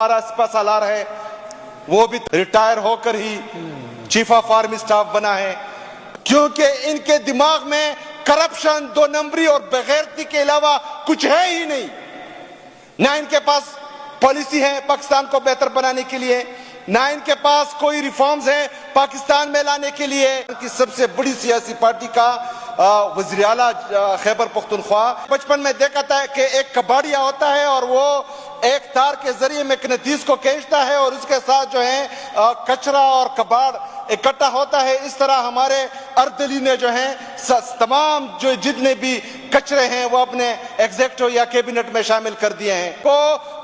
हमारा सपा सालार है वो भी रिटायर होकर ही चीफ ऑफ आर्मी स्टाफ बना है, क्योंकि इनके दिमाग में करप्शन, दो नंबरी और बेगैरती के अलावा कुछ है ही नहीं। ना इनके पास पॉलिसी है पाकिस्तान को बेहतर बनाने के लिए, ना इनके पास कोई रिफॉर्म्स है पाकिस्तान में लाने के लिए। कि सबसे बड़ी सियासी पार्टी का वज़ीर आला खैबर पख्तूनख्वा, बचपन में देखा था कि एक कबाड़िया होता है और वो एक तार के जरिए मैग्नेटिस को खींचता है और उसके साथ जो है कचरा और कबाड़ इकट्ठा होता है। इस तरह हमारे अर्दली ने जो है तमाम जो जितने भी कचरे हैं वो अपने एग्जेक्टिव या कैबिनेट में शामिल कर दिए हैं। को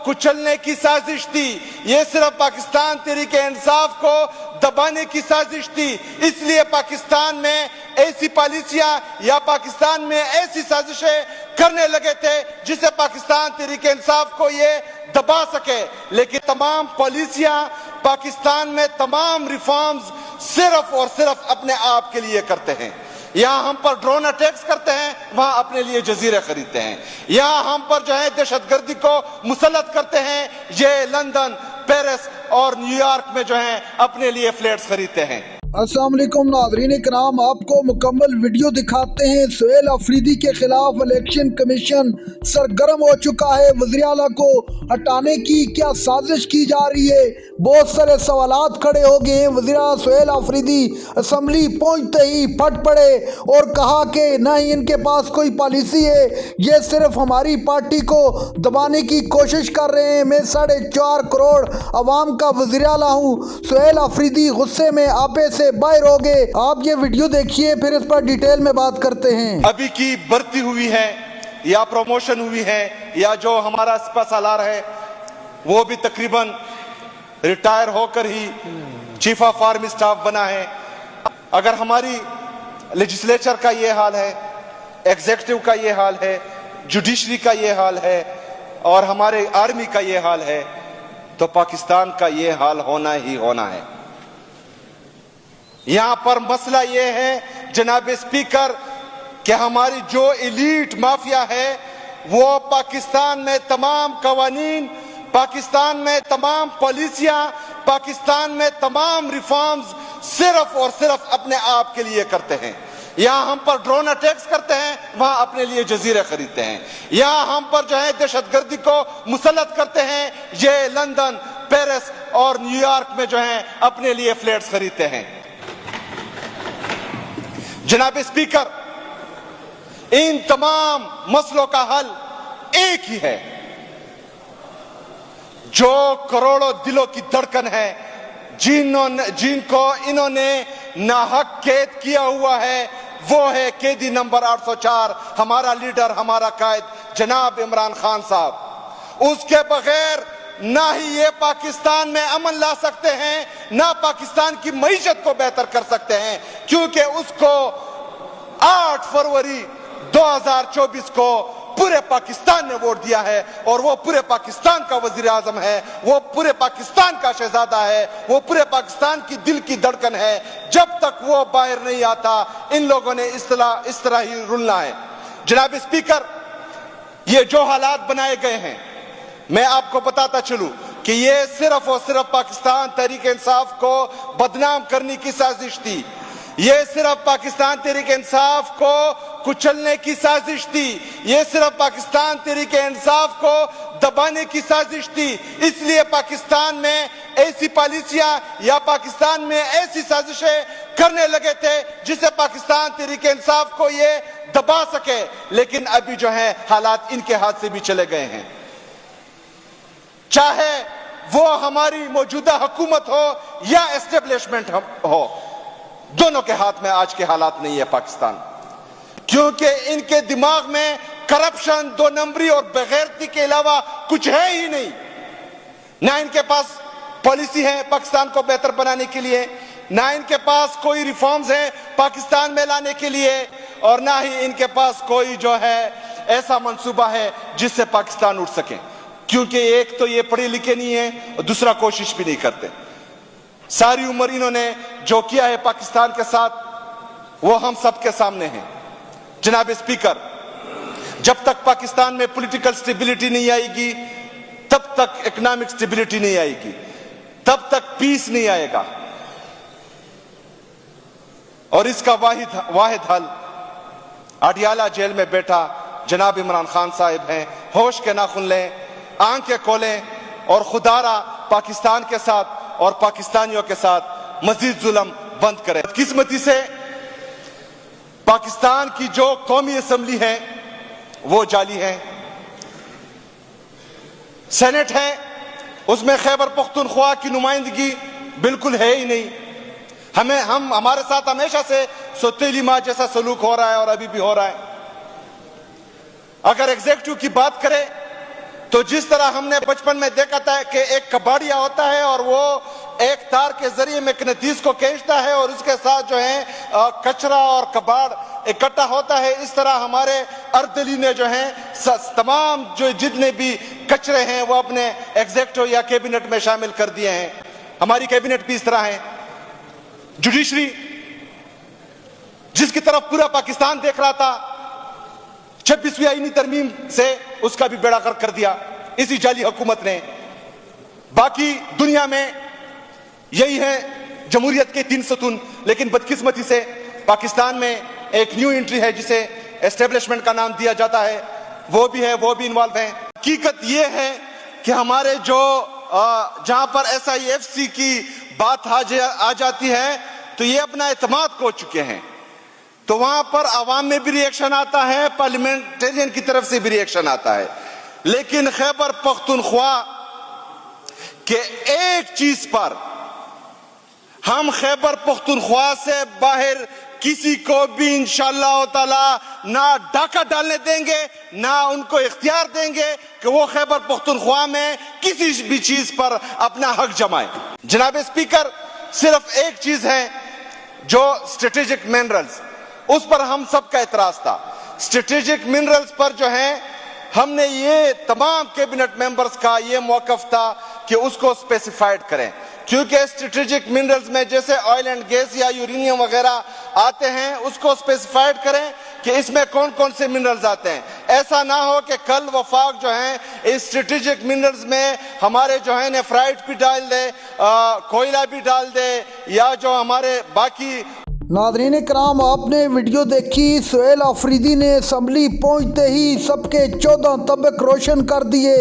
कुचलने की साजिश थी, ये सिर्फ पाकिस्तान तहरीके इंसाफ को दबाने की साजिश थी। इसलिए पाकिस्तान में ऐसी पॉलिसियां या पाकिस्तान में ऐसी साजिशें करने लगे थे जिससे पाकिस्तान तहरीके इंसाफ को ये दबा सके। लेकिन तमाम पॉलिसियां पाकिस्तान में, तमाम रिफॉर्म्स सिर्फ और सिर्फ अपने आप के लिए करते हैं। यहाँ हम पर ड्रोन अटैक्स करते हैं, वहां अपने लिए जजीरे खरीदते हैं। यहाँ हम पर जो है दहशतगर्दी को मुसल्लत करते हैं, ये लंदन, पेरिस और न्यूयॉर्क में जो है अपने लिए फ्लैट्स खरीदते हैं। अस्सलाम वालेकुम नाज़रीन इकराम, आपको मुकम्मल वीडियो दिखाते हैं। सुहेल अफरीदी के खिलाफ इलेक्शन कमीशन सरगर्म हो चुका है। वज़ीर आला को हटाने की क्या साजिश की जा रही है, बहुत सारे सवालात खड़े हो गए हैं। वज़ीर आला सुहेल अफरीदी असम्बली पहुंचते ही फट पड़े और कहा कि ना ही इनके पास कोई पॉलिसी है, ये सिर्फ हमारी पार्टी को दबाने की कोशिश कर रहे हैं। मैं 4.5 करोड़ अवाम का वज़ीर आला हूँ। सुहेल अफरीदी गुस्से में आपे से बाहर हो गए। आप ये वीडियो देखिए, फिर इस पर डिटेल में बात करते हैं। अभी की भर्ती हुई है या प्रमोशन हुई है या जो हमारा सपा सालार है वो भी तकरीबन रिटायर होकर ही चीफ ऑफ आर्मी स्टाफ बना है। अगर हमारी लेजिस्लेचर का ये हाल है, एग्जीक्यूटिव का ये हाल है, जुडिशरी का ये हाल है और हमारे आर्मी का ये हाल है, तो पाकिस्तान का ये हाल होना ही होना है। यहां पर मसला यह है जनाब स्पीकर कि हमारी जो एलीट माफिया है वो पाकिस्तान में तमाम कवानीन, पाकिस्तान में तमाम पॉलिसियां, पाकिस्तान में तमाम रिफॉर्म्स सिर्फ और सिर्फ अपने आप के लिए करते हैं। यहाँ हम पर ड्रोन अटैक्स करते हैं, वहां अपने लिए जजीरे खरीदते हैं। यहाँ हम पर जो है दहशतगर्दी को मुसल्लत करते हैं, ये लंदन, पेरिस और न्यूयॉर्क में जो है अपने लिए फ्लैट्स खरीदते हैं। जनाब स्पीकर, इन तमाम मसलों का हल एक ही है। जो करोड़ों दिलों की धड़कन है, जिनको इन्होंने नाहक कैद किया हुआ है, वो है कैदी नंबर 804, हमारा लीडर, हमारा कायद जनाब इमरान खान साहब। उसके बगैर ना ही ये पाकिस्तान में अमन ला सकते हैं, ना पाकिस्तान की मईशत को बेहतर कर सकते हैं, क्योंकि उसको 8 फरवरी 2024 को पूरे पाकिस्तान ने वोट दिया है और वो पूरे पाकिस्तान का वजीर आजम है, वो पूरे पाकिस्तान का शहजादा है, वो पूरे पाकिस्तान की दिल की धड़कन है। जब तक वो बाहर नहीं आता, इन लोगों ने इस तरह ही रुलना है। जनाब स्पीकर, ये जो हालात बनाए गए हैं, मैं आपको बताता चलूं कि ये सिर्फ और सिर्फ पाकिस्तान तहरीक इंसाफ को बदनाम करने की साजिश थी। ये सिर्फ पाकिस्तान तहरीक इंसाफ को कुचलने की साजिश थी। ये सिर्फ पाकिस्तान तहरीक इंसाफ को दबाने की साजिश थी। इसलिए पाकिस्तान में ऐसी पॉलिसियां या पाकिस्तान में ऐसी साजिशें करने लगे थे जिससे पाकिस्तान तहरीक इंसाफ को ये दबा सके। लेकिन अभी जो है हालात इनके हाथ से भी चले गए हैं। चाहे वो हमारी मौजूदा हुकूमत हो या एस्टेब्लिशमेंट हो, दोनों के हाथ में आज के हालात नहीं है पाकिस्तान, क्योंकि इनके दिमाग में करप्शन, दो नंबरी और बेगैरती के अलावा कुछ है ही नहीं। ना इनके पास पॉलिसी है पाकिस्तान को बेहतर बनाने के लिए, ना इनके पास कोई रिफॉर्म्स है पाकिस्तान में लाने के लिए, और ना ही इनके पास कोई जो है ऐसा मंसूबा है जिससे पाकिस्तान उठ सके। क्योंकि एक तो ये पढ़े लिखे नहीं है और दूसरा कोशिश भी नहीं करते। सारी उम्र इन्होंने जो किया है पाकिस्तान के साथ वो हम सबके सामने है। जनाब स्पीकर, जब तक पाकिस्तान में पॉलिटिकल स्टेबिलिटी नहीं आएगी तब तक इकोनॉमिक स्टेबिलिटी नहीं आएगी, तब तक पीस नहीं आएगा। और इसका वाहिद हल अडियाला जेल में बैठा जनाब इमरान खान साहब हैं। होश के नाखून लें, आंखें खोलें और खुदारा पाकिस्तान के साथ और पाकिस्तानियों के साथ मजीद जुल्म बंद करें। किस्मती से पाकिस्तान की जो कौमी असम्बली है वो जाली है, सेनेट है उसमें खैबर पख्तूनख्वा की नुमाइंदगी बिल्कुल है ही नहीं। हमारे साथ हमेशा से सौतेली माँ जैसा सलूक हो रहा है और अभी भी हो रहा है। अगर एग्जीक्यूटिव की बात करें तो जिस तरह हमने बचपन में देखा था कि एक कबाड़िया होता है और वो एक तार के जरिए मैग्नेटिस को खींचता है और उसके साथ जो है कचरा और कबाड़ इकट्ठा होता है, इस तरह हमारे अर्दली ने जो है तमाम जो जितने भी कचरे हैं वो अपने एग्जीक्यूटिव या कैबिनेट में शामिल कर दिए हैं। हमारी कैबिनेट भी इस तरह है। जुडिशरी जिसकी तरफ पूरा पाकिस्तान देख रहा था, 26वीं आईनी तरमीम से उसका भी बेड़ा गर्क कर दिया इसी जाली हुकूमत ने। बाकी दुनिया में यही है जमहूरियत के 3 सतून, लेकिन बदकिस्मती से पाकिस्तान में एक न्यू एंट्री है जिसे एस्टेब्लिशमेंट का नाम दिया जाता है, वो भी इन्वॉल्व है। हकीकत ये है कि हमारे जो जहां पर SIFC की बात आ जाती है तो ये अपना एतमाद खो चुके हैं, तो वहां पर आवाम में भी रिएक्शन आता है, पार्लियामेंटेरियन की तरफ से भी रिएक्शन आता है। लेकिन खैबर पख्तूनख्वा के एक चीज पर हम खैबर पख्तूनख्वा से बाहर किसी को भी इंशाअल्लाह ताला ना डाका डालने देंगे, ना उनको इख्तियार देंगे कि वो खैबर पख्तूनख्वा में किसी भी चीज पर अपना हक जमाए। जनाब स्पीकर, सिर्फ एक चीज है जो स्ट्रेटेजिक मिनरल्स, उस पर हम सबका एतराज था। स्ट्रेटेजिक मिनरल्स पर जो है हमने ये तमाम कैबिनेट मेंबर्स का ये मौकफ था कि उसको स्पेसिफाइड करें, क्योंकि स्ट्रेटेजिक मिनरल्स में जैसे ऑयल एंड गैस या यूरेनियम वगैरह आते हैं, उसको स्पेसिफाइड करें कि इसमें कौन कौन से मिनरल्स आते हैं। ऐसा ना हो कि कल वफाक जो है इस स्ट्रेटेजिक मिनरल्स में हमारे जो है नेफ्राइट भी डाल दे, कोयला भी डाल दे, या जो हमारे बाकी। नाज़रीन कराम, आपने वीडियो देखी। सुहेल अफरीदी ने असम्बली पहुंचते ही सबके 14 तबक रोशन कर दिए।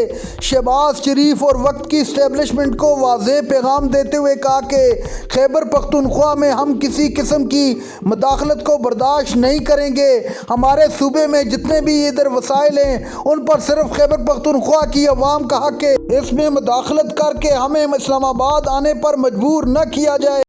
शहबाज शरीफ और वक्त की इस्टेब्लिशमेंट को वाज़ेह पैगाम देते हुए कहा कि खैबर पख्तूनख्वा में हम किसी किस्म की मदाखलत को बर्दाश्त नहीं करेंगे। हमारे सूबे में जितने भी इधर वसाइल हैं उन पर सिर्फ खैबर पख्तूनख्वा की अवाम का हक है, इसमें मदाखलत करके हमें इस्लामाबाद आने पर मजबूर न किया जाए।